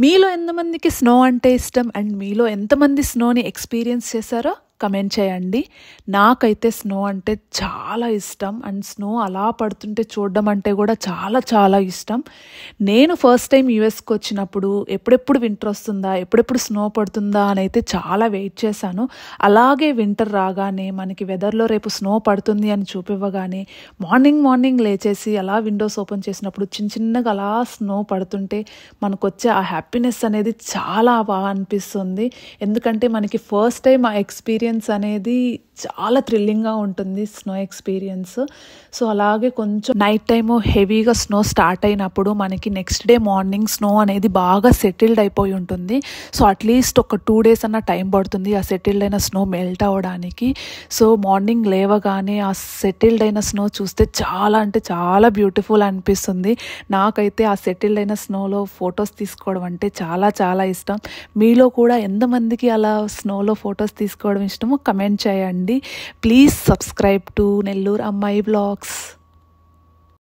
మీలో ఎంతమందికి స్నో అంటే ఇష్టం అండ్ మీలో ఎంతమంది స్నోని ఎక్స్పీరియన్స్ చేశారో కమెంట్ చేయండి. నాకైతే స్నో అంటే చాలా ఇష్టం అండ్ స్నో అలా పడుతుంటే చూడడం అంటే కూడా చాలా చాలా ఇష్టం. నేను ఫస్ట్ టైం యూఎస్కి వచ్చినప్పుడు ఎప్పుడెప్పుడు వింటర్ వస్తుందా, ఎప్పుడెప్పుడు స్నో పడుతుందా అని అయితే చాలా వెయిట్ చేశాను. అలాగే వింటర్ రాగానే మనకి వెదర్లో రేపు స్నో పడుతుంది అని చూపివ్వగానే మార్నింగ్ లేచేసి అలా విండోస్ ఓపెన్ చేసినప్పుడు చిన్నగా అలా స్నో పడుతుంటే మనకు వచ్చే ఆ హ్యాపీనెస్ అనేది చాలా బాగా అనిపిస్తుంది. ఎందుకంటే మనకి ఫస్ట్ టైం ఆ ఎక్స్పీరియన్స్ అనేది చాలా థ్రిల్లింగ్గా ఉంటుంది స్నో ఎక్స్పీరియన్స్. సో అలాగే కొంచెం నైట్ టైము హెవీగా స్నో స్టార్ట్ అయినప్పుడు మనకి నెక్స్ట్ డే మార్నింగ్ స్నో అనేది బాగా సెటిల్డ్ అయిపోయి ఉంటుంది. సో అట్లీస్ట్ ఒక 2 days అన్న టైం పడుతుంది ఆ సెటిల్డ్ అయిన స్నో మెల్ట్ అవ్వడానికి. సో మార్నింగ్ లేవగానే ఆ సెటిల్డ్ అయిన స్నో చూస్తే చాలా అంటే చాలా బ్యూటిఫుల్ అనిపిస్తుంది. నాకైతే ఆ సెటిల్డ్ అయిన స్నోలో ఫొటోస్ తీసుకోవడం అంటే చాలా చాలా ఇష్టం. మీలో కూడా ఎంతమందికి అలా స్నోలో ఫొటోస్ తీసుకోవడం ఇష్టమో కమెంట్ చేయండి. ప్లీజ్ సబ్స్క్రైబ్ టు నెల్లూరు అమ్మాయి బ్లాగ్స్.